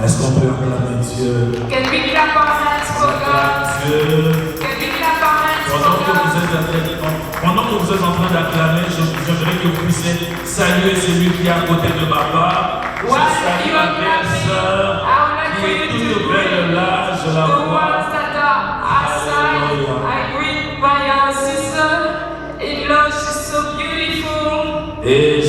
Est-ce qu'on peut acclamer Dieu? Can we clap our hands for God? Dieu. Can we clap our hands for Pendant que God? vous êtes en train d'acclamer, j'aimerais que vous puissiez saluer celui qui est à côté de ma part. Je salue ma belle sœur qui est toute belle là, je la vois. Alléluia. I greet my sister-in-law, she's so beautiful. Et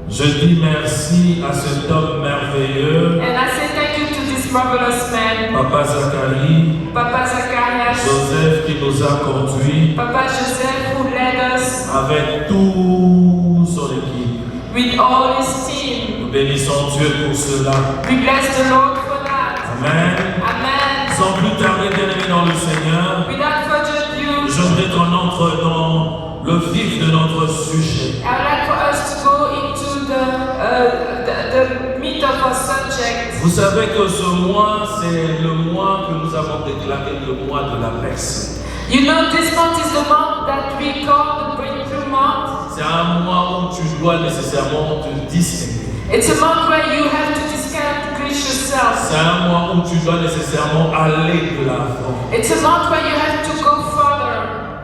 je dis merci à cet homme merveilleux. And I say thank you to this marvelous man. Papa Zacharie. Papa Zacharias. Joseph qui nous a conduits. Papa Joseph who led us. Avec tout son équipe. With all his team. Nous bénissons Dieu pour cela. We bless the Lord for that. Amen. Amen. Sans plus tarder, bien-aimés dans le Seigneur, Without further ado, je voudrais qu'on entre dans le vif de notre sujet. I would like for us to go into the meat of our subject. Vous savez que ce mois, c'est le mois que nous avons déclaré le mois de la percée. You know, this month is the month that we call the breakthrough month. C'est un mois où tu dois nécessairement te distinguer. It's a month where you have to distinguish yourself. C'est un mois où tu dois nécessairement aller de l'avant. It's a month where you have to go further.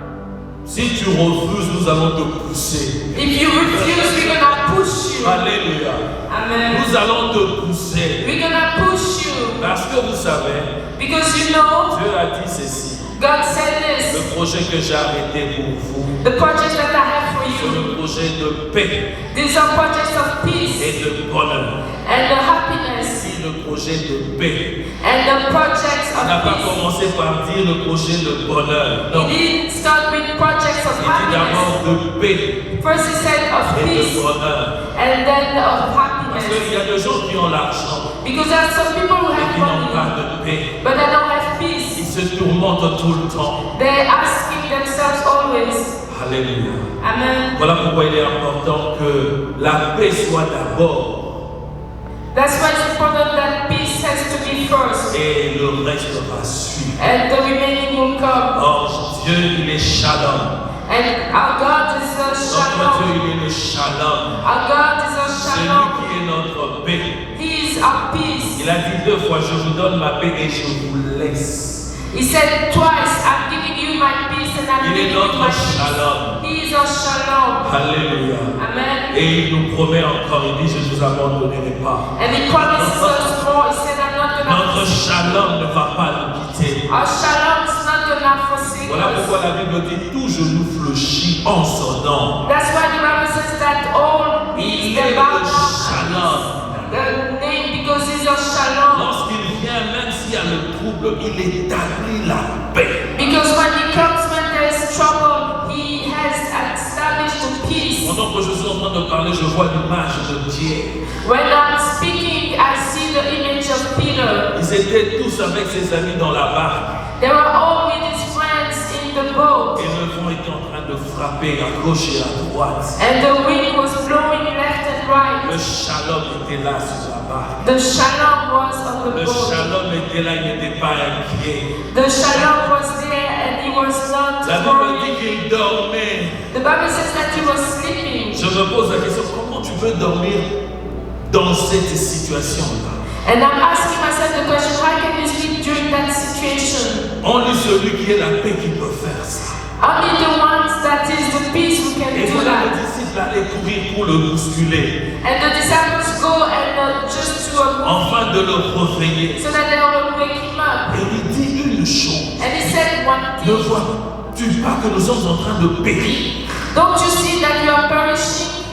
Si tu refuses, nous allons te pousser. If you refuse, we're gonna push you. Alléluia. Amen. Nous allons te pousser. We're gonna push you. Parce que vous savez, Because you know, Dieu a dit ceci. God said this. Le projet que j'ai arrêté pour vous, The projects that I have for c'est you, le projet de paix these are projects of peace et de bonheur. and the happiness C'est le projet de paix. and the projects On n'a of pas peace. commencé par dire le projet de bonheur. Non. He didn't start with projects of Il dit d'abord happiness. de paix First he said of et de peace bonheur. and then of Parce qu'il happiness. y a des gens qui ont l'argent Because there are some people who et have qui n'ont money, pas de paix. but they don't have Ils peace. se tourmentent tout le temps. They're asking themselves always. Alléluia. Amen. Voilà pourquoi il est important que la paix soit d'abord That's why it's important that peace has to be first et le reste va suivre. and the remaining will come. Or, Dieu, il est shalom. And our God is a Notre shalom. Dieu, il est le shalom. Our God is a C'est lui shalom. qui est notre paix. He is our peace. Il a dit 2 fois, je vous donne ma paix et je vous laisse. He said twice, I'm giving you my peace and I'm Il est giving you notre my peace. shalom. He is our shalom. Alléluia. Amen. Et il nous promet encore, il dit, je ne vous abandonnerai pas. And he promises us more. He said, I'm not Notre gonna. shalom ne va pas nous quitter. Our shalom is not gonna forsake Voilà pourquoi us. la Bible dit, tout genou fléchit en son nom. That's why the Bible says that all Il needs est the bow le down. shalom. The name because he's our shalom. Lorsqu'il vient, même s'il y a le trouble, il établit la paix. Because when he comes, when there is trouble, he has established the peace. Pendant que je suis en train de parler, je vois l'image de Pierre. When I'm speaking, I see the image of Peter. Ils étaient tous avec ses amis dans la barque. They were all with his friends in the boat. Et le vent était en train de frapper à gauche et à droite. And the wind was blowing left and right. Le shalom était là sur la barque. The shalom was on the Le boat. shalom était là, il n'était pas inquiet. The shalom was there and he was not La Bible worried. dit qu'il dormait. The Bible says that he was sleeping. Je me pose la question, comment tu peux dormir dans cette situation-là? And I'm asking myself the question, how can you sleep during that situation? Only celui qui est la paix qui peut faire ça. Only the ones that is the peace who can Et do voilà les that. disciples allaient courir pour le bousculer, And the disciples go and just to a afin de le réveiller. so that they will wake him up. Et il dit une chose. And he said one Ne thing. vois-tu pas que nous sommes en train de périr? Don't you see that you are perishing?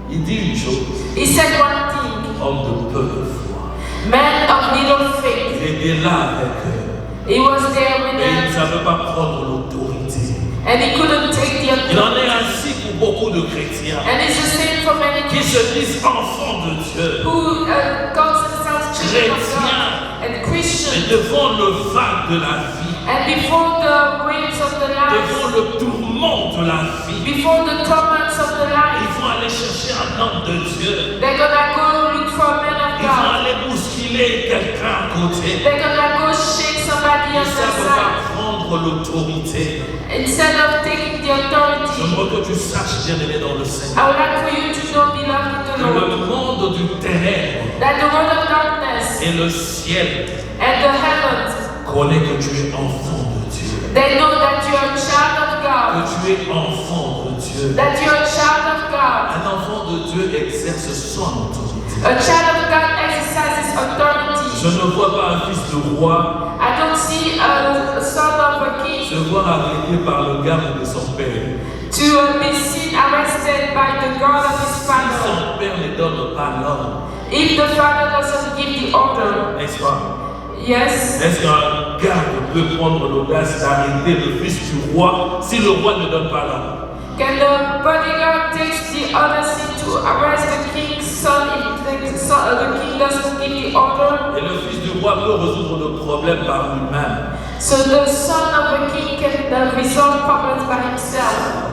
Il dit une chose. He said one thing. Homme de peu de foi. Man of little faith. Il était là avec eux. He was there with Et il ne them. savait pas prendre l'autorité. And he couldn't take the Il en est authority. ainsi pour beaucoup de chrétiens And it's the same for many qui Christians se disent enfants de Dieu. who calls themselves children of God and Mais Christians. devant le vague de la vie, And before the waves of the devant life, le tourment de la vie, before the torments of the ils life, vont aller chercher un homme de Dieu. they're gonna go look for a man of Ils vont God. aller bousculer quelqu'un à côté. They're gonna go shake somebody Ils on ne the savent side. pas prendre l'autorité. Instead of taking the authority. J'aimerais que tu saches, bien-aimé dans le Seigneur, I would like for you to know, beloved in the que Lord, le monde du ténèbre that the world of darkness Et le ciel and the heavens, connaît que tu es enfant de Dieu. they know that you are a child of Que God. tu es enfant de Dieu. That you are a child of God. Un enfant de Dieu exerce son autorité. A child of God exercises authority. Je ne vois pas un fils de roi I don't see a son of a king se voir arrêté par le garde de son père. to be seen arrested by the God of his Si father. son père ne donne pas l'ordre, If the father doesn't give the order, n'est-ce pas? yes. Est-ce qu'un garde peut prendre l'audace d'arrêter le fils du roi si le roi ne donne pas l'ordre? Can the bodyguard take the audacity to arrest the king's son if the king doesn't give the order? Et le fils du roi peut résoudre le problème par lui-même. So the son of a king can resolve problems by himself.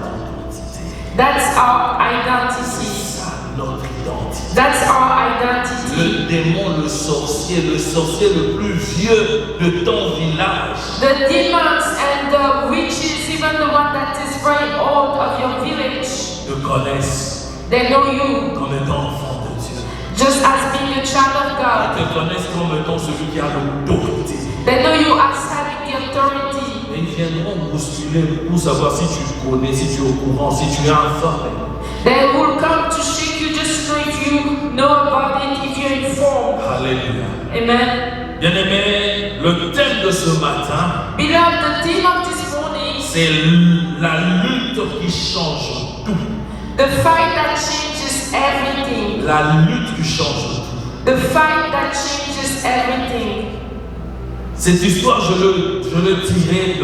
That's our identity. C'est ça notre identité. That's our identity. Le démon, le sorcier le plus vieux de ton village, The demons and the witches, even the one that is very old of your village, te connaissent they know you comme étant enfant de Dieu. just as being a child of God. Ils te connaissent comme étant celui qui a l'autorité. They know you as having the authority. Et ils viendront bousculer pour savoir si tu connais, si tu es au courant, si tu es informé. They will come to shake you just to know if you know about it, if you're informed. Alléluia. Amen. Bien-aimé, le thème de ce matin, Beloved, the theme of this morning, c'est la lutte qui change tout. the fight that changes everything. La lutte qui change tout. The fight that changes everything. Cette histoire, je l'ai tirée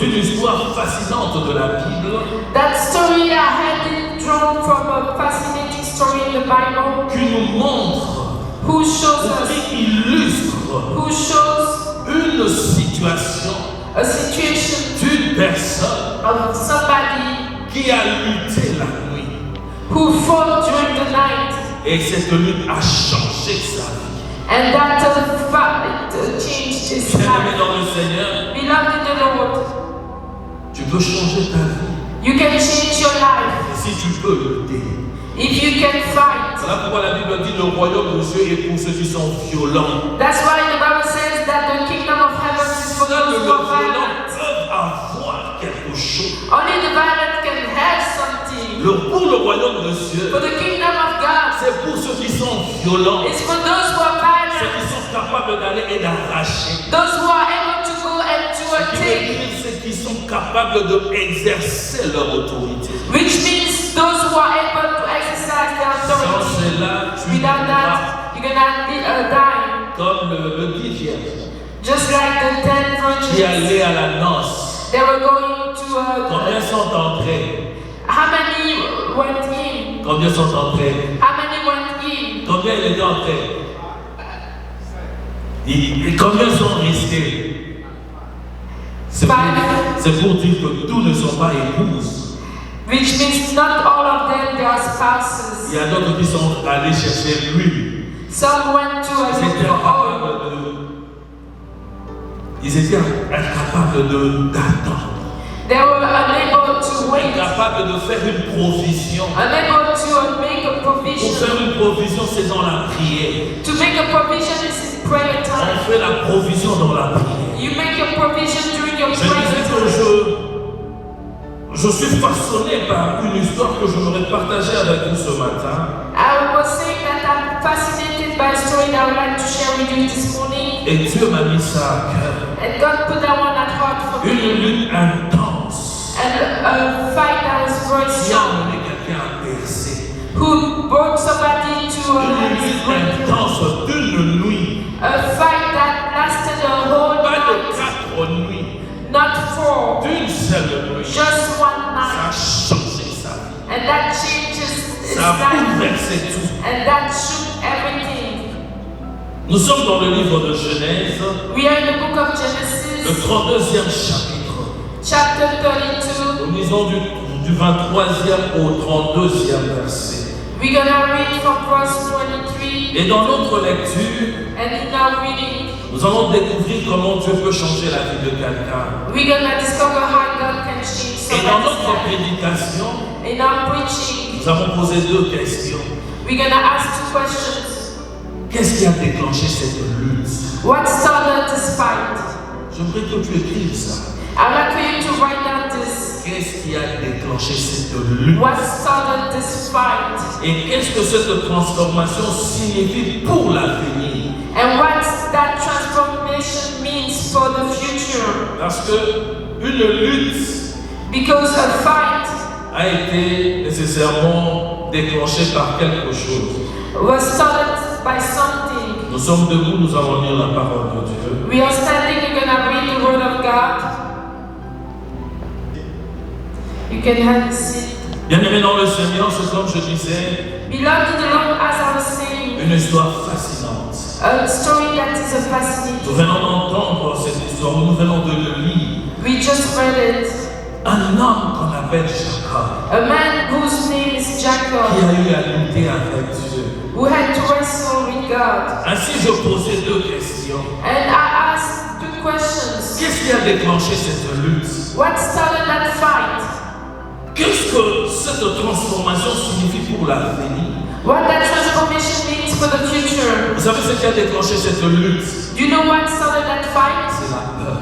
d'une histoire fascinante de la Bible That story I had it drawn from a fascinating story in the Bible qui nous montre, who shows qui illustre une situation a situation d'une personne of somebody qui a lutté la nuit. who fought during the night Et cette lutte a changé sa vie. and that fight changed his Bien-aimé life. dans le Seigneur, Beloved in the Lord, tu peux changer ta vie you can change your life si tu peux lutter. if you can fight. Voilà pourquoi la Bible dit le royaume de Dieu est pour ceux qui sont violents. That's why the Bible says that the kingdom of heaven is for Seuls those les who are violents violent. peuvent avoir quelque chose. Only the violent can have something. Pour le royaume de Dieu, For the kingdom of God, c'est pour ceux qui sont violents, it's for those who are ceux violent, qui sont capables d'aller et d'arracher. those who are able to go and to Qui veut take, dire ceux qui sont capables d'exercer leur autorité. which means those who are able to exercise their Sans authority. cela, tu Without mourras that, you're gonna die. comme le 10 vierge Just like the 10 qui virgins, allait à la noce. they were going to. Combien sont entrés? How many went in? Combien sont entrés? How many went in? Combien il est entrés? Et combien sont restés? C'est pour dire que tous ne sont pas épouses. Which means not all of them they are spouses. Il y a d'autres qui sont allés chercher l'huile. Some went to a Ils étaient incapables d'attendre. They were unable to wait, Incapables de faire une provision. unable to make a Pour provision. faire une provision, c'est dans la prière. To make a provision is in prayer On time. fait la provision dans la prière. You make a provision during your Je disais prayer que time. je suis façonné par une histoire que je voudrais partager avec vous ce matin. I was saying that I'm fascinated by a story that I would like to share with you this morning. Et Dieu m'a mis ça à cœur. And God put that one at heart for Une me. lutte intense And a fight that was very qui a strong, amené quelqu'un à percer. who brought somebody to Une lutte a intense d'une nuit. A fight that lasted a whole Pas de night, 4 nuits. not 4, D'une seule nuit. just one Ça a night. changé sa vie. And that changes his Ça a life. bouleversé tout. And that shook everything. Nous sommes dans le livre de Genèse, We are in the book of le Genesis, 32e chapitre. chapter 32. Nous lisons du 23e au 32e verset. We're gonna read from verse 23. Et dans notre lecture, And in our reading, nous allons découvrir comment Dieu peut changer la vie de quelqu'un. we're gonna discover how God can change Et dans somebody's notre life. prédication, In our preaching, nous avons posé 2 questions. we're gonna ask 2 questions. Qu'est-ce qui a déclenché cette lutte? What started this fight? J'aimerais que tu écrives ça. I'd like for you to write down this. Qu'est-ce qui a déclenché cette lutte? What started this fight? Et qu'est-ce que cette transformation signifie pour l'avenir? And what that transformation means for the future? Parce que une lutte Because a fight a été nécessairement déclenchée par quelque chose. was started by something. Nous sommes debout, nous allons lire la parole de Dieu. We are standing, we're gonna read the word of God. You can have a seat. Bien-aimés dans le Seigneur, c'est comme je disais, Beloved in the Lord, as I was saying, une histoire fascinante. a story that is a fascinating. Nous venons d'entendre cette histoire, nous venons de le lire. We just read it. Un homme qu'on appelle Jacob, A man whose name is qui Jacob, a eu à lutter avec Dieu. who had to wrestle with God. Ainsi, je posais deux questions. And I asked two questions. Qu'est-ce qui a déclenché cette lutte? What started that fight? Qu'est-ce que cette transformation signifie pour l'avenir? What that transformation means for the future? Vous savez ce qui a déclenché cette lutte? Do you know what started that fight? C'est la peur.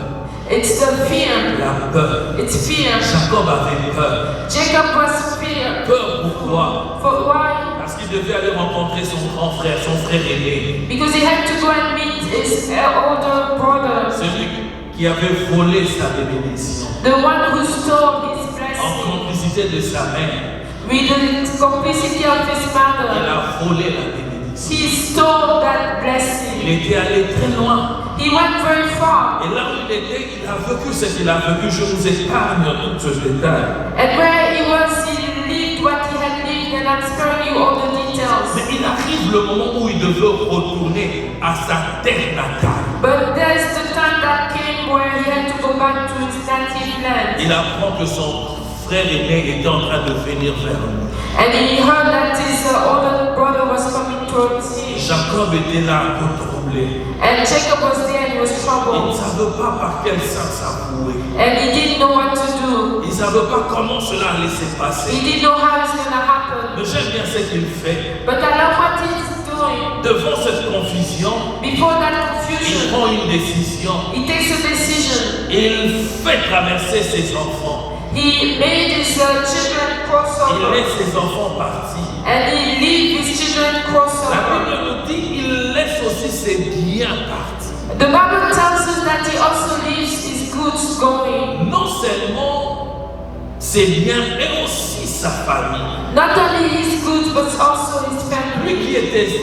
It's the fear. La peur. It's fear. Jacob avait peur. Jacob was fear. Peur pourquoi? For why? Parce qu'il devait aller rencontrer son grand frère, son frère aîné. Because he had to go and meet his older brother, Celui qui avait volé sa bénédiction. the one who stole his En blessing. complicité de sa mère, With the complicity of his il mother, a volé la bénédiction. he stole that Il blessing. était allé très loin. He went very far. Et là où il était, il a vécu ce qu'il a vécu. Je vous épargne tout ce détail. And where he was, he lived what he had lived, and I'm sparing you all the details. Mais il arrive le moment où il devait retourner à sa terre natale. But there's the time that came where he had to go back to his native land. Il apprend que son frère aîné était en train de venir vers lui. And he heard that his older brother was coming towards him. Jacob était là un peu troublé. And Jacob was there and he was Il ne troubled. savait pas par quel sens avouer. And he didn't know what to do. Il ne savait pas comment cela allait se He passer. didn't know how it's going to happen. Mais j'aime bien ce qu'il fait. But I love what he's doing. Devant cette confusion, Before that il confusion, prend une décision. he takes a decision. Il fait traverser ses enfants. He made his children cross Il over. laisse ses enfants partir. And he leave his children cross La over. Bible nous dit qu'il laisse aussi ses biens partir. The Bible tells us that he also leaves his goods going. Non seulement ses biens, mais aussi sa famille. Not only his goods, but also his family. Lui qui était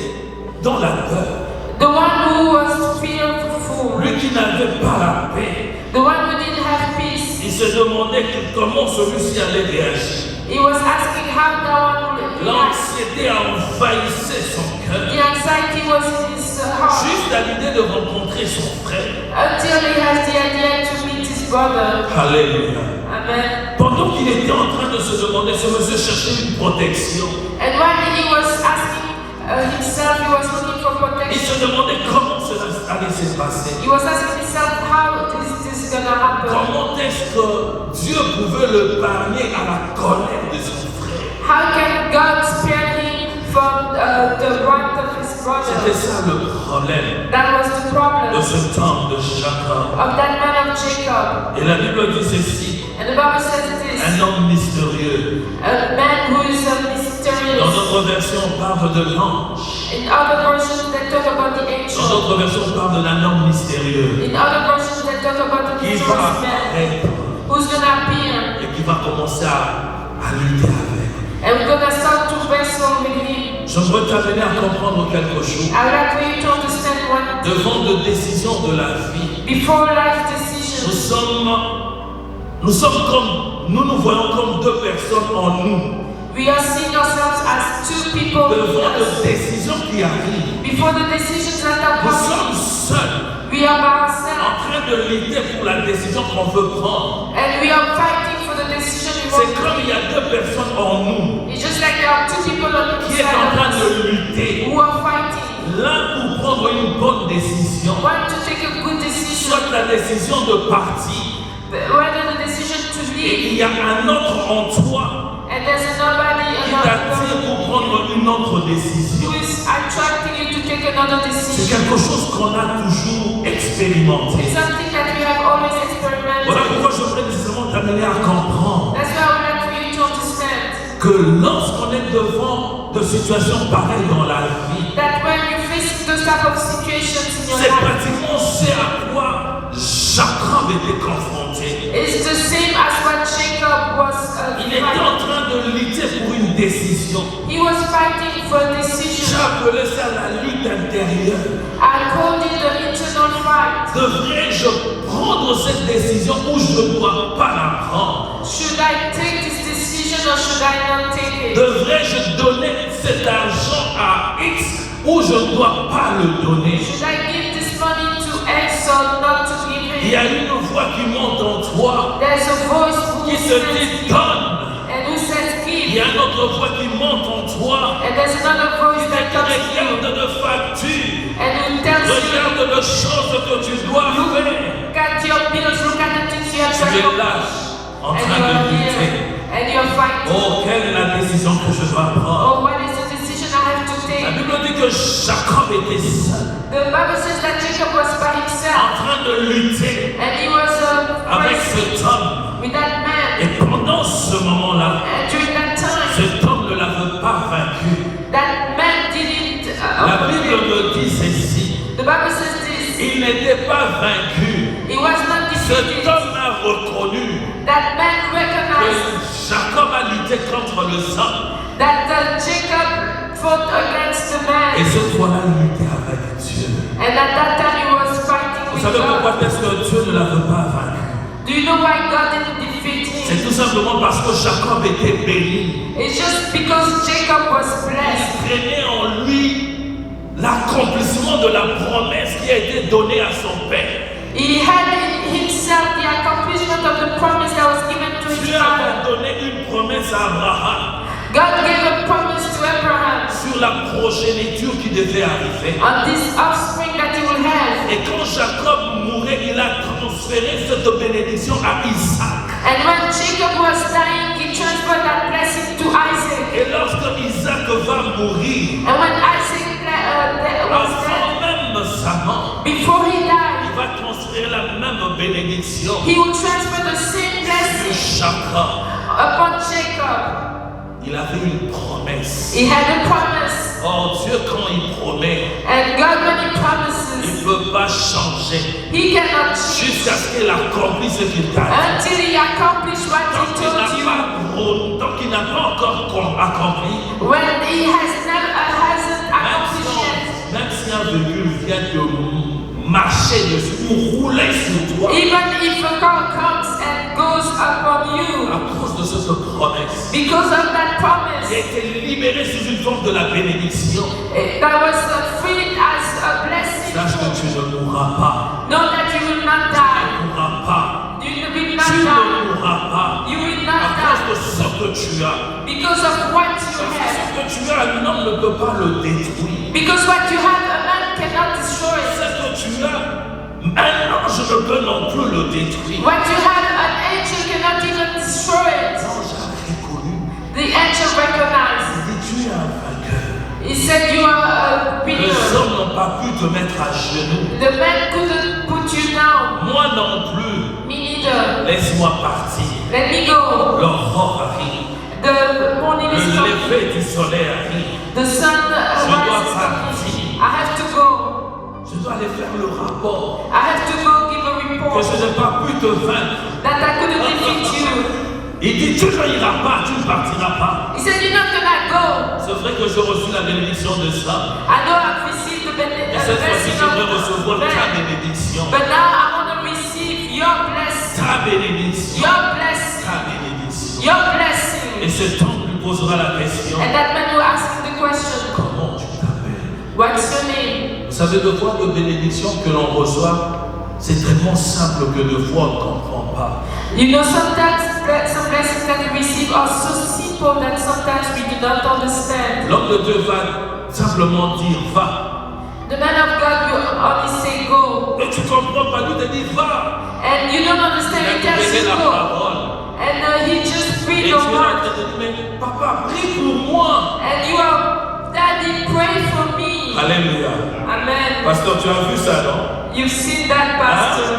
dans la peur, The one who was fearful. lui qui n'avait pas la paix, The one who didn't have peace. il se demandait comment celui-ci allait réagir. He was asking how that one would react. L'anxiété envahissait son cœur, The anxiety was in his heart juste à l'idée de rencontrer son frère. until he has the idea to meet his brother. Alléluia. Amen. Pendant qu'il était en train de se demander, ce monsieur cherchait une protection. And while he was asking himself, he was looking for Il protection. se demandait comment cela allait se passer. He was asking himself, how is this gonna happen? Comment est-ce que Dieu pouvait le épargner à la colère de son frère? How can God spare him from the wrath of his C'était brother? ça le problème That was the de problem ce temps de Jacob. of that man of Jacob. Et la Bible dit ceci, And the Bible says this, un homme mystérieux. a man who is Dans mysterious. notre version, on parle de l'ange. In other versions, they talk about the Dans angel. notre version, on parle d'un homme mystérieux In other versions, they talk about the qui va mysterious man apparaître who's gonna appear. et qui va commencer à lutter avec. And we're gonna start to wrestle with him. J'aimerais t'amener à comprendre quelque chose. I would like for you to understand one thing. Devant de décisions de la vie, Before life decisions, nous nous voyons comme deux personnes en nous. we are seeing ourselves as two people. Devant de décisions qui arrivent, Before the decisions that are nous coming, sommes seuls we are by en ourselves. train de lutter pour la décision qu'on veut prendre. And we are fighting for the decision we C'est want. comme il y a deux personnes en nous It's just like there are two people on the qui est en train inside of us de lutter. who are fighting. L'un pour prendre une bonne décision, One to take a good decision, soit la décision de partir, whether the decision to et leave, il y a un autre en toi and there's nobody qui t'attire another pour prendre une autre décision. who is attracting you to take another C'est decision. quelque chose qu'on a toujours expérimenté. It's something that we have always Voilà experimented. pourquoi je voudrais nécessairement t'amener à comprendre That's why I would like for you to understand que lorsqu'on est devant de situations pareilles dans la vie, that when you face those type of situations in your c'est life, pratiquement ce à quoi Jacob était confronté. it's the same as what Jacob was Il était en train de lutter pour une décision. He was fighting for a decision. J'ai appelé ça la lutte intérieure. I called it the internal fight. Devrais-je prendre cette décision ou je ne dois pas la prendre? Should I take this decision or should I not take it? Devrais-je donner cet argent à X ou je ne dois pas le donner? Should I give this money to X or not to give Il y it? a une voix qui monte en toi There's a voice who qui te says dit donne. and who says Il y give. a une autre voix qui monte en toi And there's another voice qui that te comes to you regarde de facture. and who tells you, Regarde les choses que tu dois faire. look at your bills, look at the things you have Tu to es do. là en And train you de are lutter. here and you're fighting. Oh, quelle est la décision que je dois prendre? Oh, what is the decision I have to La take? Bible dit que Jacob était seul, The Bible says that Jacob was by en himself train de lutter and he was avec fighting cet homme. with that man. Et pendant ce moment-là, And during that time, cet homme ne l'avait pas vaincu. that man didn't. La Bible me dit ceci. The Bible says this. Il n'était pas vaincu. He was not Cet defeated. homme a reconnu That man que recognized Jacob a lutté contre le sang. that Jacob fought against the Et man, cette fois-là, il luttait avec Dieu. and at that time he was fighting Vous with savez pourquoi God. est-ce que Dieu ne l'avait pas vaincu? Do you know why God didn't defeat C'est him? tout simplement parce que Jacob était béni. It's just because Jacob was blessed. Il traînait en lui l'accomplissement de la promesse qui a été donnée à son père. He had in himself the accomplishment of the promise that was given to his Dieu avait father. donné une promesse à Abraham God gave a promise to Abraham sur la progéniture qui devait arriver. on this offspring that he will have. Et quand Jacob mourait, il a transféré cette bénédiction à Isaac. And when Jacob was dying, he transferred that blessing to Isaac. Et lorsque Isaac va mourir, And when Isaac was avant dead, même sa mort, before he died, il va transférer la même bénédiction he will transfer the same sur blessing Jacob. upon Jacob. Il avait une promesse. He had a promise. Or, Dieu, quand il promet, And God, when he il promises, ne peut pas changer he cannot change jusqu'à ce qu'il accomplisse ce qu'il t'a dit. until he accomplishes what Tant he qu'il told you. tant qu'il n'a pas encore accompli, When he hasn't accomplished yet. même si un véhicule vient de marcher dessus ou rouler sur toi, Even if a car comes and goes upon you, à cause de cette promesse, because of that qui promise, a été libéré sous une forme de la bénédiction, that was freed as a blessing. sache que tu ne mourras pas. Know that you will not Tu die. ne mourras pas. You will Tu not ne die. mourras pas. You will À not cause de die. ce que tu as. Because of what you Parce que have. ce que tu as, un homme ne peut pas le détruire. Because what you have, a man cannot destroy it. Ce que tu as, un ange ne peut non plus le détruire. What you have, an angel cannot even destroy it. L'ange a reconnu. The angel recognized. Il dit, tu es un vainqueur. He said, you are a Les winner. hommes n'ont pas pu te mettre à genoux. The man couldn't put you down. Moi non plus. Me neither. Laisse-moi partir. Let me go. L'aurore arrive. The morning is Le coming. lever du soleil arrive. The sun Je dois rises. partir. I have to go. Je dois aller faire le rapport. I have to go give a Que report je n'ai pas pu te vaincre. that I couldn't defeat you. Il dit, tu ne iras pas, tu ne partiras pas. He said, you're not gonna go. C'est vrai que j'ai reçu la bénédiction de ça. I know I've received the Et cette fois-ci, blessing j'aimerais of recevoir ta that. bénédiction. But now I want to receive your blessing. Ta bénédiction. Your blessing. Ta bénédiction. Your Et blessing. cet homme lui posera la question, And that man will ask him the question, comment tu t'appelles? what's your name? Vous savez, de fois de bénédiction que l'on reçoit, c'est tellement simple que de fois on ne comprend pas. You know, sometimes some blessings that we receive are so simple that sometimes we do not understand. L'homme de Dieu va simplement dire, va. The man of God will only say go. Et tu comprends pas, lui te dit, va. And you don't Il understand, a he tells donné you la go. parole. And he just Et read tu es the là en word. train de dire, mais papa, prie pour moi. And you are, Daddy, pray for me. Alléluia. Amen. Pasteur, tu as vu ça, non? You've seen that, Pastor.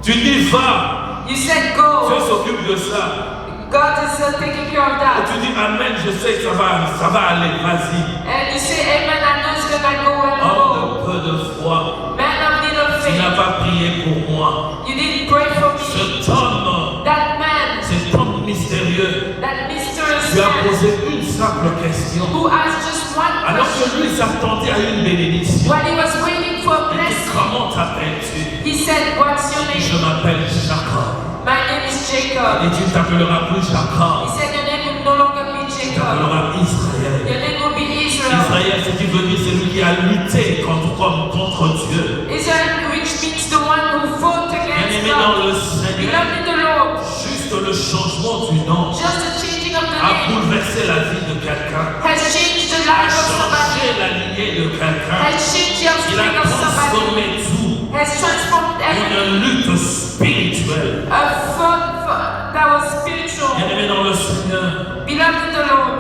Tu dis va. You said Dieu go. s'occupe de ça. God is taking care of Et that. tu dis Amen, je sais que ça va aller, vas-y. And you say, Amen, I know it's gonna go well. Homme de peu de foi, Man of little tu n'as faith. pas prié pour moi. You didn't pray for me. Cet homme, That man, cet homme mystérieux, that mysterious tu as man, posé une simple question. who asked just one Alors que question. lui s'attendait à une bénédiction. When he was waiting for a Il dit blessing, comment t'appelles-tu? he said, what's your Je name? m'appelle Jacob. My name is Jacob. Et tu ne t'appelleras plus He Jacob, said, your name will no longer be tu Jacob. t'appelleras Israël. Your name will be Israel. Israël, c'est qui veut dire celui qui a lutté contre Dieu. Israel, which means the one who fought against Bien-aimé dans God. le Seigneur, Beloved in the Lord, juste le changement du nom just the changing of the a name bouleversé la vie de quelqu'un, has changed the a life of somebody, changé la lignée de quelqu'un, has changed the il offspring a of somebody, transformé tout has transformed everything. une lutte spirituelle. A thought that was spiritual. Bien-aimé dans le Seigneur, Beloved in the Lord,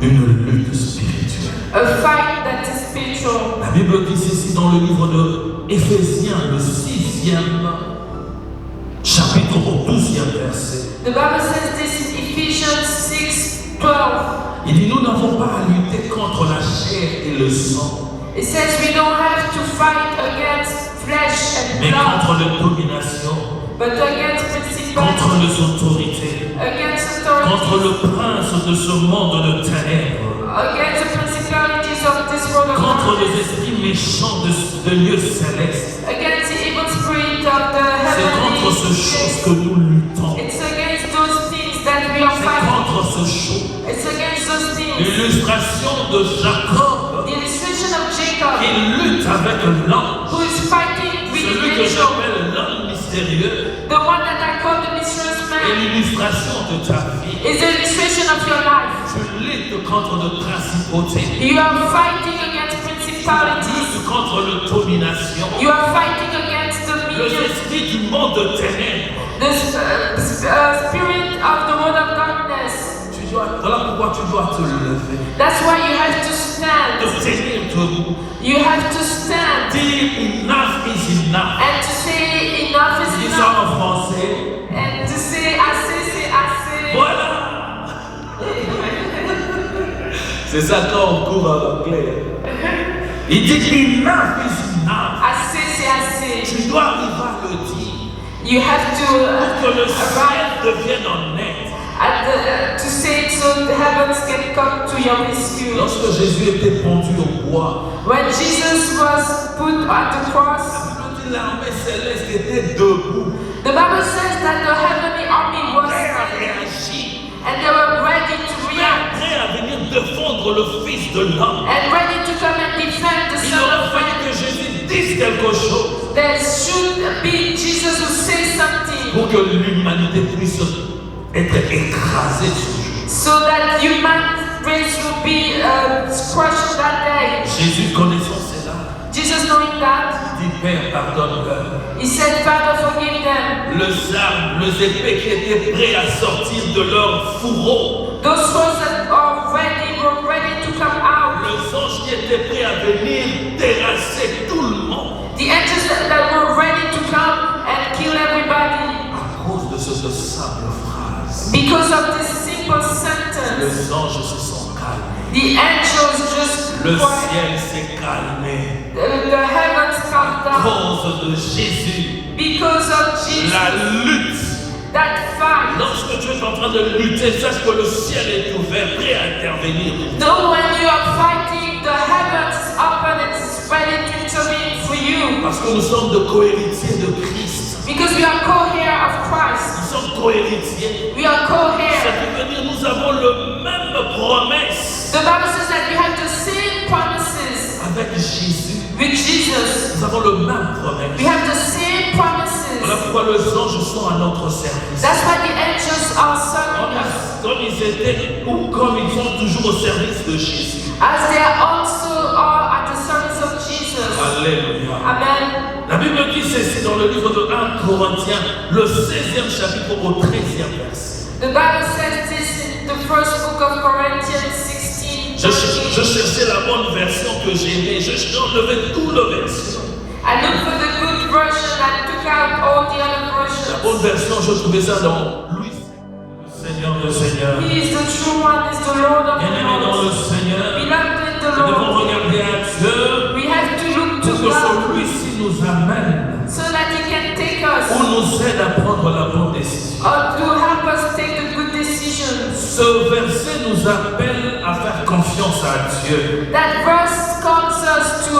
une lutte spirituelle. a fight that is spiritual. La Bible dit ceci dans le livre de Éphésiens, le 6e chapitre au 12e verset. The Bible says this in Ephesians 6:12. Il dit, nous n'avons pas à lutter contre la chair et le sang, It says we don't have to fight against flesh and mais blood, contre les dominations, but against contre principalities, les autorités, against contre authorities, le prince de ce monde de ténèbres, against the principalities of this world of contre les darkness, esprits méchants de lieux célestes. against the evil spirit of the C'est contre ces choses que heavenly. nous luttons. It's against those things that we are C'est fighting. contre ces choses. It's against those things. L'illustration de Jacob The illustration of Jacob, qui lutte avec l'ange, who is fighting with celui the que angel, j'appelle l'homme mystérieux, the one that I call the mysterious est man, l'illustration de ta vie. is the illustration of your life. Tu luttes contre de principautés, You are fighting against tu principalities. luttes contre le domination, You are fighting against the les media, esprits du monde de ténèbres. the spirit of the world of darkness. Voilà pourquoi tu dois te lever, That's why you have to stand. te tenir debout, You have to stand dire enough is enough. and to say enough is Dis ça enough. en français. And to say assez, c'est assez. Voilà. C'est ça quand on court en anglais. Il dit enough is enough. Assez, c'est assez. Tu dois arriver à le dire You have to pour que le ciel arrive devienne honnête. at to say it so the heavens can come to your rescue. Lorsque Jésus était pendu au bois, When Jesus was put on the cross, l'armée céleste était debout, the Bible says that the heavenly army was prêt à standing réagir, and they were ready to react prêt à venir défendre le Fils de l'homme. and ready to come and defend the Il Son aurait of fallu Man. que Jésus dise quelque chose There should be Jesus who say something pour que l'humanité puisse être écrasée ce jour. so that human race will be crushed that day. Jésus connaissant cela, Jesus knowing that, dit Père, pardonne-leur. he said, Father, forgive them. Les armes, les épées qui étaient prêts à sortir de leur fourreau, Those souls that are ready were ready to come out. les anges qui étaient prêts à venir terrasser tout le monde. The angels that were ready to come and kill everybody. À cause de cette simple phrase, Because of this simple sentence, les anges se sont calmés. the angels just Le quiet. ciel s'est calmé. The heavens come À down. cause de Jésus, Because of Jesus, la lutte. that fight. Lorsque tu es en train de lutter, sache que le ciel est ouvert, prêt à intervenir. Know when you are fighting, the heavens is open and it's ready to intervene for you. Parce que nous sommes de co-héritiers de Christ. Because we are co-heir of Christ. Nous sommes co-héritiers. We are Ça co-heir. veut dire nous avons le même promesse The Bible says that we have the same promises avec Jésus. with Jesus. Nous avons le même promesse. We have the same promises. Voilà pourquoi les anges sont à notre service. That's why the angels are serving us. Comme ils étaient ou comme ils sont toujours au service de Jésus. As they also are at the service of Jesus. Alléluia. Amen. La Bible dit ceci dans le livre de 1 Corinthiens, le 16e chapitre au 13e verset. The Bible says this in the first book of Corinthians 16 Je cherchais la bonne version que j'aimais. J'ai enlevé tout le version. I looked for the good version and took out all the other versions. La bonne version, je trouvais ça dans Louis. Le Seigneur de Seigneur. He is the true one, is the Lord of Bien-aimé dans le Lords. Seigneur. Beloved in the Nous devons Lord. regarder à Dieu. We have to look to Pour que God celui-ci nous amène. so that He can take us Ou nous aide à prendre la bonne décision. or to help us take the good decisions. Ce verset nous appelle à faire confiance à Dieu. That verse calls us to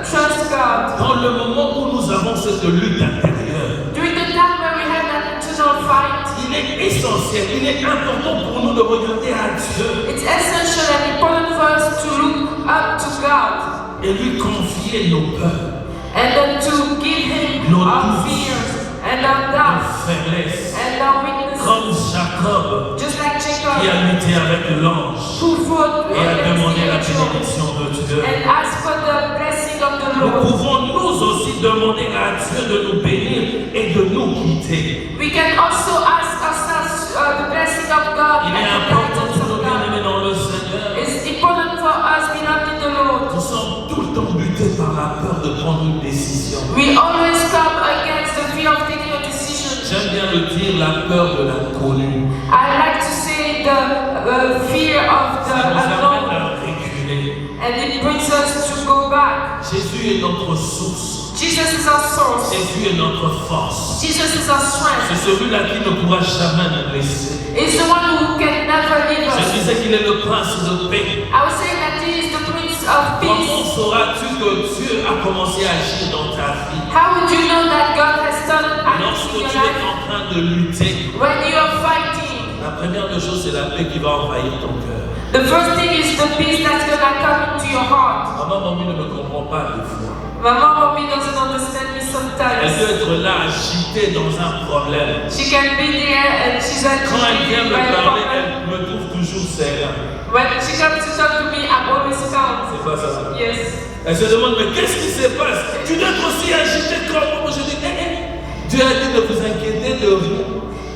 trust God. Dans le moment où nous avons cette lutte intérieure, During the time when we have that internal fight, il est essentiel, il est important pour nous de regarder à Dieu it's essential and important for us to look up to God et lui confier nos peurs, and then to give Him nos our doutes, fears and our nos doubts faiblesses. and our weaknesses. Comme Jacob Just like qui Jacob, a lutté avec l'ange who fought et a against demandé the la angel bénédiction de Dieu. and asked for the blessing of the Nous Lord. pouvons nous aussi demander à Dieu de nous bénir et de nous quitter. We can also ask ourselves the blessing of God Il and est the important guidance pour of nous, God. bien-aimés dans le Seigneur. It's important for us, beloved in the Lord. Nous sommes tout le temps butés par la peur de prendre une décision. We always come against the fear of taking a decision. J'aime bien le dire, la peur de l'inconnu. I like to say the fear of the Ça nous amène unknown, à reculer. and it brings us to go back. Jésus est notre source. Jesus is our source. Jésus est notre force. Jesus is our C'est strength. celui-là qui ne pourra jamais nous blesser. He's the one who can never leave Je us. disais qu'il est le prince de paix. I would say that He is the Prince of Comment Peace. sauras-tu que Dieu a commencé à agir dans ta vie How would you know that God has started acting lorsque in your tu es life en train de lutter? when you are fighting? La première des choses, c'est la paix qui va envahir ton cœur. The first thing is the peace that's gonna come into your heart. Maman, mamie ne me comprend pas des fois. My mommy doesn't understand me Elle sometimes. peut être là, agitée dans un problème. She can be there and she's Quand elle vient agitated me by a parler, problem. elle me trouve toujours sereine. When she comes to talk to me, I'm always calm. C'est pas ça. Yes. Elle se demande, mais qu'est-ce qui se passe? Tu dois être aussi agité comme moi. Je dis, Dieu a dit de vous inquiéter de rien.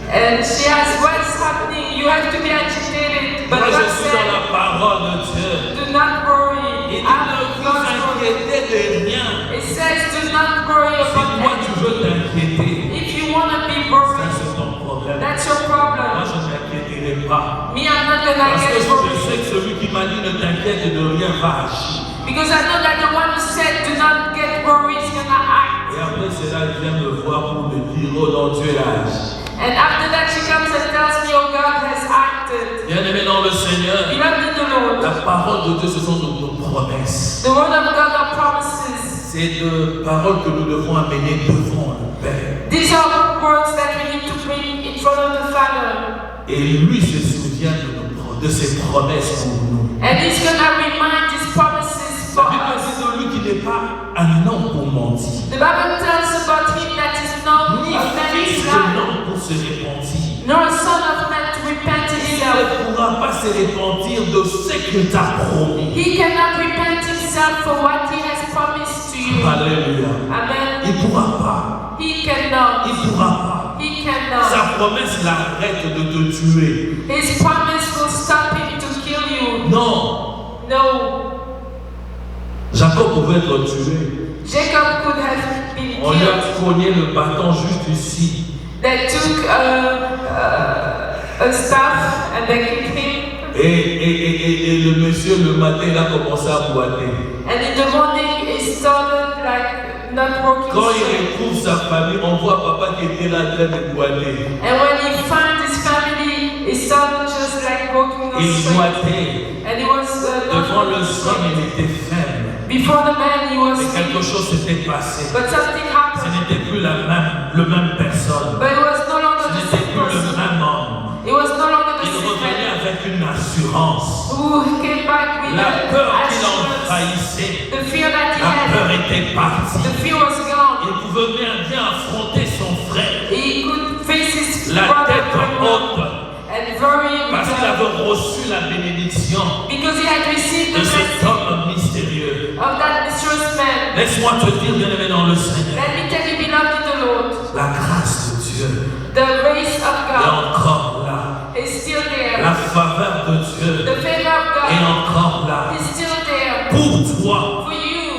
And she asks, what's happening? You have to be agitated. But Moi, God je suis dans said, la parole de Dieu. do not worry. Il dit, I'm ne vous God's word. inquiétez de rien. It says, do not worry Si about toi, tu anything. veux t'inquiéter, If you want to be ça, worried, c'est ton problème. that's your Moi, problem. je ne m'inquiéterai pas. Me, I'm not gonna Parce que get je worried. sais que celui qui m'a dit ne t'inquiète de rien va agir. Because I know that the one who said, do not get worried is gonna act. Et après cela, il vient me voir pour me dire, oh non, Dieu a agi. And after that, she comes and tells me, oh, God has acted. Bien-aimé dans le Seigneur, Beloved in the Lord, la parole de Dieu, ce sont nos promesses. the word of God are promises. C'est de paroles que nous devons amener devant le Père. These are words that we need to bring in front of the Father. Et lui se souvient de ses promesses pour nous. And He's gonna remind His promises for La Bible us. dit de lui qui n'est pas un homme pour mentir, The Bible tells about Him that is not ni a man fils is de lying, l'homme pour se repentir. nor a son of man to repent Il himself. ne pourra pas se repentir de ce qu'il t'a promis. He cannot repent himself for what He has promised to you. Alléluia. Amen. Il ne pourra pas. He cannot. Il ne pourra pas. He cannot. Sa promesse l'arrête de te tuer. His promise will stop Him to kill you. Non. No. Jacob pouvait être tué. Jacob could have been On lui a killed. cogné le bâton juste ici. They took a staff and they kicked him. Et le monsieur, le matin, il a commencé à boiter. And in the morning, he started like not working Quand il straight. retrouve sa famille, on voit papa qui était là en train de boiter. And when he found his family, he started just like walking on Il straight. boitait. And he was Devant not le walking sol, straight. il était faible. Before the man, he was Mais quelque sick. chose s'était passé. But something Ce happened. n'était plus le même personne. But it was no Ce longer the n'était same plus le person. même homme. It was no longer the Il same revenait man avec une assurance. who came back with La peur an qui assurance. l'envahissait, The fear that he la peur had, était partie. the fear was gone. Il pouvait bien affronter son frère, He could face his la brother tête very well haute, and very parce qu'il avait reçu la bénédiction because he had received de the cet blessing homme mystérieux. of that mysterious man. Laisse-moi te dire, bien-aimé dans le Seigneur, Let me tell you, beloved in the Lord, la grâce de Dieu the grace of est God encore là. is still there. La faveur de Dieu The favor of est God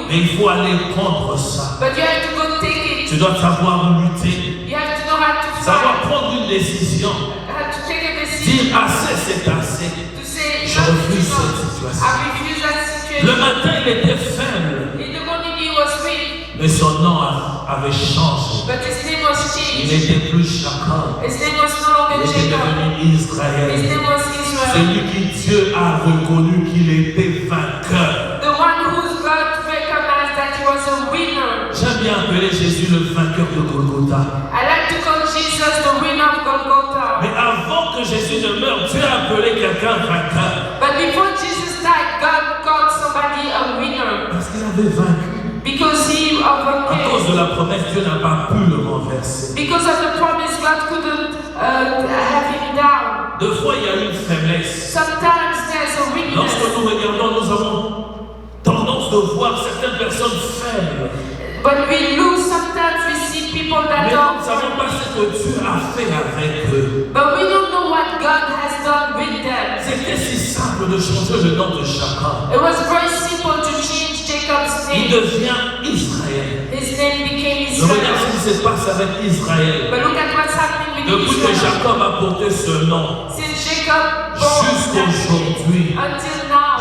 Mais il faut aller prendre ça. But you have to go take it. Tu dois savoir lutter. You have to know how to Savoir fight. prendre une décision. How to take a decision. Dire assez, c'est assez. To say, Je refuse cette situation. I refuse that situation. Le matin, il était faible. In the morning he was weak, Mais son nom avait changé. but his name was Il changed. n'était plus Jacob. His name was no longer Il était Jacob. devenu His Israël. name was Israel. Celui qui Dieu a reconnu qu'il était vainqueur. The one whose God recognized that he was a winner. J'aime bien appeler Jésus le vainqueur de Golgotha. I like to call Jesus the winner of Golgotha. Mais avant que Jésus ne meure, Dieu a appelé quelqu'un vainqueur. But before Jesus died, God called somebody a winner Parce qu'il avait vaincu. because he À cause overcame. de la promesse, Dieu n'a pas pu le renverser. Because of the promise, God couldn't have him down. Deux fois, il y a eu une faiblesse. Sometimes there's a Lorsque weakness. nous regardons, nous avons tendance de voir certaines personnes faibles. When we lose, sometimes we see people that Mais nous don't. ne savons pas ce que Dieu a fait avec eux. But we don't know what God has done with them. C'était si simple de changer le nom de Jacob. It was very simple to change Jacob's Il name. devient Israël. His name became Je regarde Israel. ce qui se passe avec Israël. But look at what's happening with Depuis que Israel. Jacob a porté ce nom, Since Jacob born jusqu'aujourd'hui, until now,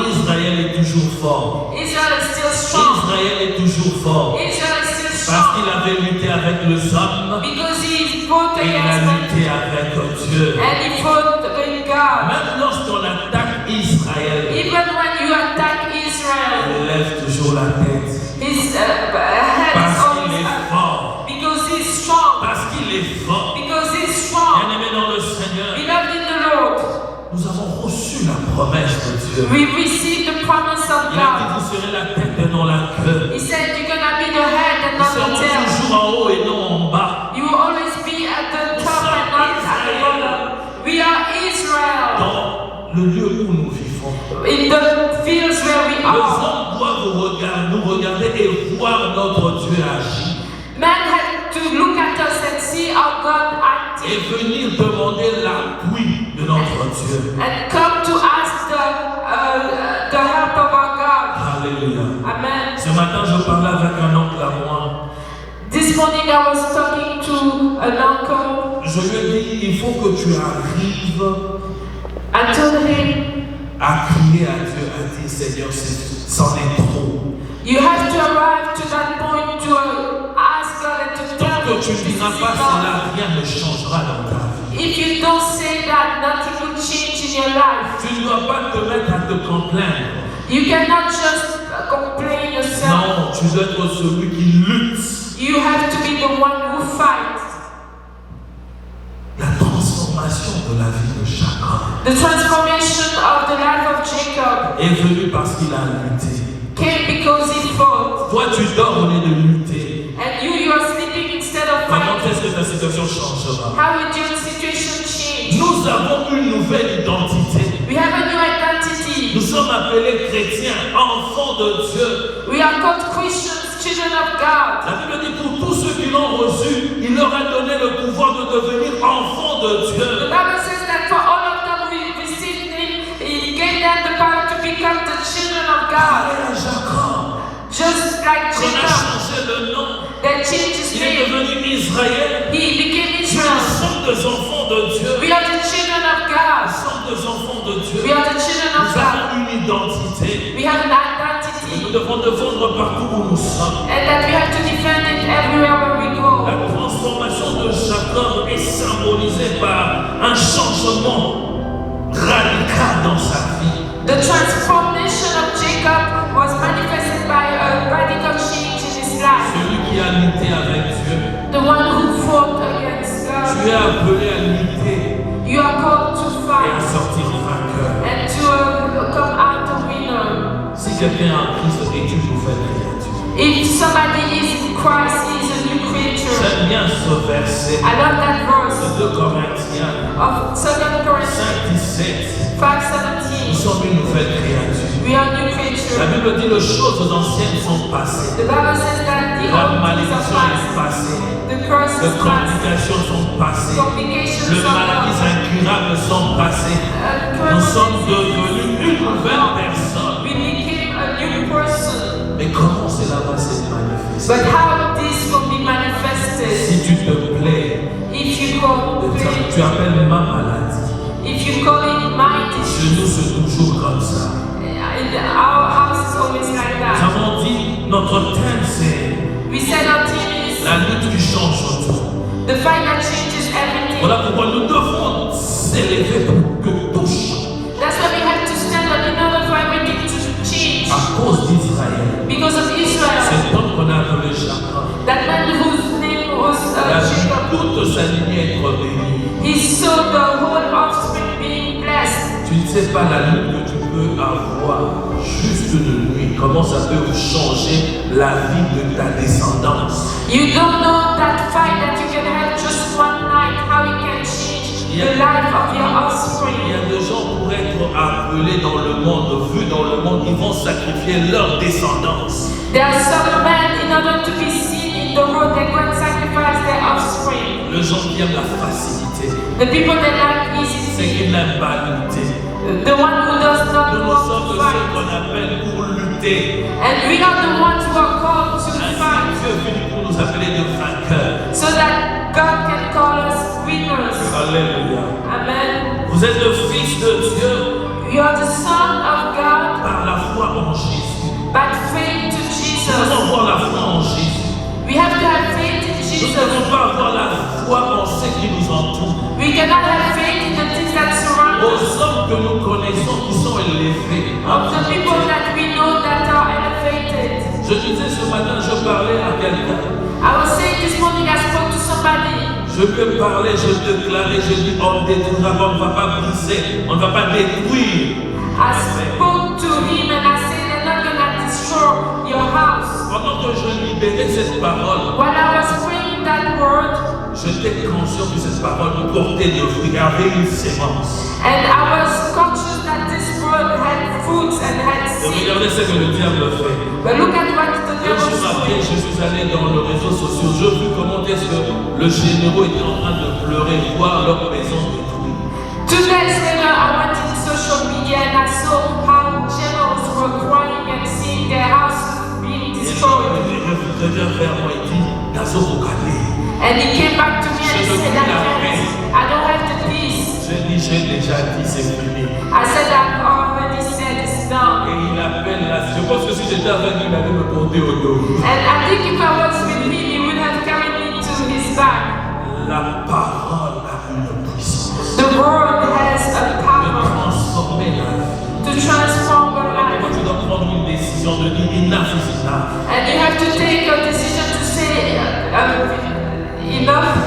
Israël est toujours fort. Israel is still strong. Israël est toujours fort. Israel is still Parce strong qu'il avait lutté avec les hommes because he fought et il a against them lutté avec Dieu. and he fought with God. Même lorsqu'on attaque Israël, Even when you attack Israel, il lève toujours la tête. his head is Parce qu'il always est up fort. because he's strong. Parce qu'il est fort. Because he's strong. Bien-aimé dans le Seigneur, Beloved in the Lord, nous avons reçu la promesse de Dieu. we receive the promise of Il a dit, God. vous serez la tête et non la queue. He said you're gonna be the head and Nous not the serons tail. toujours en haut et non en bas. You will always be at the top and not at the bottom. We are Israel. Dans le lieu où nous vivons. In the fields where we Les are. hommes doivent nous regarder et voir notre Dieu agir. Man had to look at us and see how God Et acted venir demander l'appui de notre Dieu. and come to ask the help of our God. Alléluia. Amen. Ce matin, je parlais avec un oncle à moi. This morning I was talking to an uncle. Je lui ai dit, il faut que tu arrives I told him, à crier à Dieu, à dire, Seigneur, c'en est trop. you have to arrive to that point to ask God and to Tant tell que him tu ne this diras is pas enough. cela, rien ne changera dans ta vie. If you don't say that, nothing will change in your life. Tu ne dois pas te mettre à te complaindre. You cannot just complain yourself. Non, tu dois être celui qui lutte. You have to be the one who fights. La transformation de la vie de Jacob The transformation of the life of Jacob est venue parce qu'il a lutté. came because he fought. Toi, tu dors au lieu de lutter. And you are sleeping instead of Comment fighting. est-ce que ta situation changera? How would your situation change? Nous avons une nouvelle identité. We have a new identity. Nous sommes appelés chrétiens, enfants de Dieu. We are called Christians, children of God. La Bible dit pour tous ceux qui l'ont reçu, il leur a donné le pouvoir de devenir enfants de The Dieu. Bible says that for all of them who received him, he gave them the power to become the children of God. Parlez à Jacob, Just like qu'on a Jacob, changé de nom. that changed his Il est name. devenu Israël. He became Nous Israel. sommes des enfants de Dieu. We are the children of Nous God. sommes des enfants de Dieu. We are the children of Nous God. avons une identité. We have an Nous identity. devons défendre partout où nous sommes. And that we have to defend it everywhere where we go. La transformation de Jacob est symbolisée par un changement radical dans sa vie. The transformation of Jacob was manifested by a radical change in his life. Celui qui a lutté avec Dieu. The one who fought against Tu es God. appelé à lutter You are called to et à fight sortir vainqueur. and to come out a winner. Si quelqu'un est en Christ est une nouvelle créature. If somebody is in Christ, he is a new creature. J'aime bien ce verset I love that verse de 2 Corinthiens of 2 Corinthians 5:17. Nous 5:17. sommes une nouvelle créature. We are new La creature. Bible dit les choses anciennes sont passées. The Bible says that the La old things malédiction are est past. passée. The curses Les past. complications sont passées. Complications Les are maladies past. incurables sont passées. Nous sommes devenus une nouvelle personne. We became a new manifester. But how this will be manifested? Si tu te plais, If you call tu appelles ma maladie. if you call it my disease, Chez nous, c'est toujours comme ça. in our house is always like Nous that. avons dit, notre thème c'est We said our team is la lutte qui change tout. the fight that changes everything. Voilà pourquoi nous devons s'élever pour que tout change. That's why we have to stand up in order for everything to change. À cause d'Israël, Because of Israel, cet homme qu'on a appelé Jacob, that man whose name was la vie Jacob, toute sa lignée être bénie. he saw the whole offspring being blessed. Tu ne sais pas la lutte que tu peux avoir juste une nuit, comment ça peut changer la vie de ta descendance. You don't know that fight that you can have just one night, how it can change the life of your Il offspring. y a des gens pour être appelés dans le monde, vus dans le monde, ils vont sacrifier leur descendance. There are some men, in order to be seen in the world, they go and sacrifice their offspring. Les gens qui aiment la facilité, The people that like easy c'est things, qu'ils n'aiment pas lutter. the one who does not Nous want sommes to ceux fight. qu'on appelle pour lutter. And we are the ones who are called to Ainsi, fight, Dieu est venu pour nous appeler de vainqueurs. so that God can call us winners. Alléluia. Amen. Vous êtes le Fils de Dieu You are the Son of God par la foi en Jésus. by faith to Nous Jesus. devons avoir la foi en Jésus. We have to have faith in Nous ne Jesus. devons pas avoir la foi en ce qui nous entoure. We cannot have faith in the things that surround Aux us, hommes que nous connaissons qui sont élevés. of the people that we know that are elevated. Je disais ce matin, je parlais à quelqu'un. I was saying this morning, I spoke to somebody. Je peux parler, je déclarais, je dis on ne détruira pas, on ne va pas briser, on ne va pas détruire. I spoke to him and I said, they're not going to destroy your house. Pendant que je libérais cette parole, While I was praying that word, j'étais conscient que cette parole me portait des fruits, avait une sémence. and I was conscious that this word had fruits and had Et seeds. regardez ce que le diable fait. But look at what the Quand je devil is m'appelais, doing. je suis allé dans les réseaux sociaux, je vis comment est-ce que le généraux était en train de pleurer, voir leur maison détruite. 2 days later, I went in social media and I saw how generals were crying and seeing their houses being Et destroyed. je reviens vers moi et dit, Nazo Bokade. And he came back to me and he said, I don't have the peace. J'ai dit, j'ai déjà dit, c'est fini. I said, I've already said it's Et done. il appelle là, je pense que si j'étais avec lui, il allait me porter au dos. And I think if I was with him, he would have carried me to his back. La parole a une puissance The word has a de power transformer la vie. to transform your Quand life. tu dois prendre une décision de dire enough is enough. And you have to take a decision to say enough.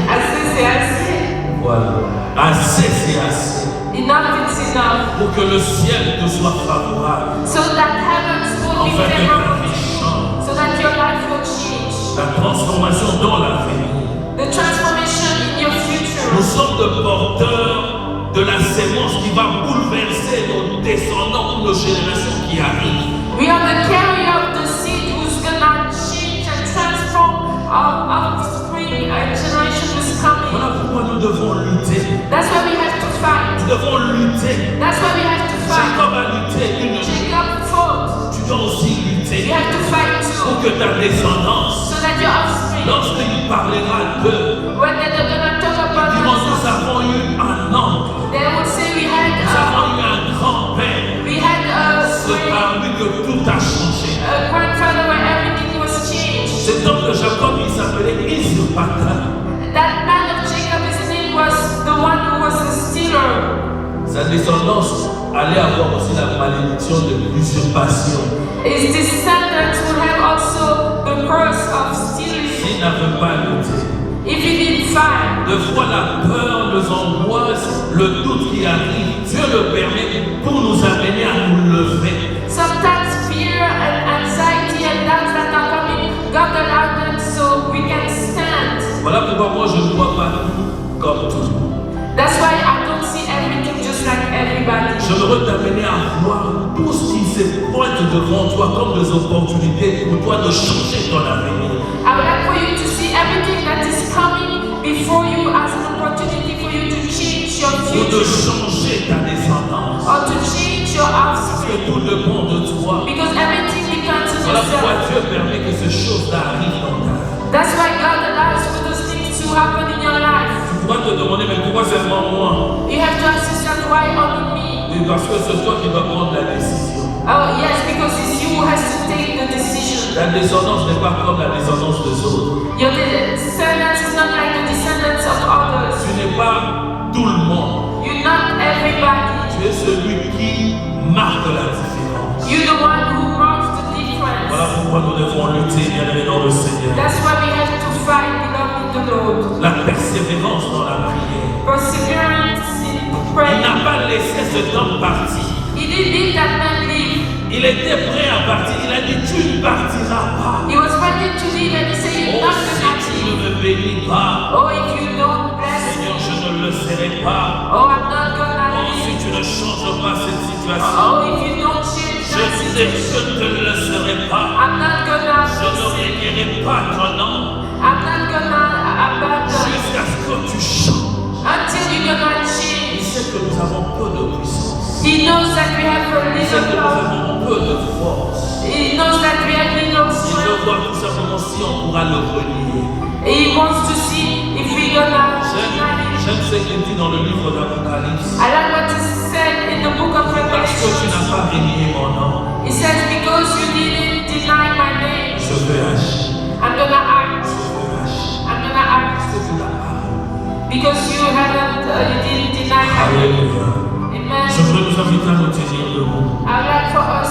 Assez, c'est assez. Voilà. Assez, c'est assez. Enough is enough. Pour que le ciel te soit favorable. So that heavens will be Enfin, que ta favorable. vie change. So that your life will change. La transformation dans l'avenir. The transformation in your future. Nous sommes de porteurs de la sémence qui va bouleverser nos descendants ou nos générations qui arrivent. We are the carrier of the seed who's gonna change and transform our offspring. Our generation is coming. Voilà pourquoi nous devons lutter. That's why we have to fight. Nous devons lutter. That's why we have to fight. Jacob a lutté une nuit. Jacob fought. Tu dois aussi lutter You have to fight pour too. que ta descendance, So that your offspring, lorsqu'il parlera d'eux, when they're gonna talk about diront nous themselves, avons eu un oncle, they will say we nous had avons eu un grand-père. C'est par lui que tout a changé. a grandfather where everything was changed. Cet homme de Jacob, il s'appelait Israël. That man of Jacob, his name was the one who was a stealer. Sa descendance allait avoir aussi la malédiction de l'usurpation. His descendants will have also the curse of stealing S'il n'avait pas lutté. if he didn't fight. De fois la peur, les angoisses, le doute qui arrive, Dieu le permet pour nous amener à nous lever. Sometimes fear and anxiety and doubts that are coming, God allowed them so we can stand. Voilà pourquoi moi je ne vois pas tout comme tout le monde. That's why I don't see everything just like everybody. Je veux t'amener à voir tout ce qui se pointe devant toi comme des opportunités pour toi de changer ton avenir. I would like for you to see everything that is coming before you as an opportunity for you to change your Pour de future changer ta descendance. or to change your Parce offspring. que tout dépend de toi. Because everything depends lose Voilà pourquoi yourself. Dieu permet que ces choses-là arrivent dans ta vie. That's why God allows for those things to happen in your life. Tu pourras te demander, mais pourquoi seulement moi? You have to ask yourself, why only me? Oui, parce que c'est toi qui dois prendre la décision. Oh yes, because it's you who has to take the decision. Ta descendance n'est pas comme la descendance des autres. Your descendants is not like the descendants of others. Tu n'es pas tout le monde. You're not everybody. Tu es celui qui marque la différence. You're the one who marks the difference. Voilà pourquoi nous devons lutter, bien aimé, dans le Seigneur. That's why we have to fight, beloved in the Lord. La persévérance dans la prière. Perseverance in Il prayer. n'a pas laissé cet homme partir. He didn't leave that man leave. Il était prêt à partir. Il a dit, tu ne partiras pas. He was ready to leave and he said, you're Oh, not si gonna tu leave. ne me bénis pas, Oh, if you don't bless Seigneur, me. je ne le serai pas. Oh, I'm not gonna Oh, si leave. tu ne changes pas cette situation, Oh, if you don't change je that sais que situation. je ne le serai pas. I'm not gonna Je ne forsake. régnerai pas ton nom I'm not gonna abandon jusqu'à ce que tu changes. until you're gonna Il change. sait que nous avons peu de puissance. He knows that we have a Il sait que little nous love. avons peu de force. He knows that we have little Il veut strength. voir tout simplement si on pourra le relier. He wants to see if we're gonna deny him. J'aime ce qu'il dit dans le livre d'Apocalypse. I like what is said in the book of Parce que tu n'as Revelation. pas renié mon nom, He says, because you didn't deny my name, je vais agir. I'm gonna act. Je vais agir. I'm gonna act. Parce que tu n'as pas renié. Because you didn't deny my name. Alléluia. Amen. Je voudrais nous inviter à nous tenir debout. I would like for us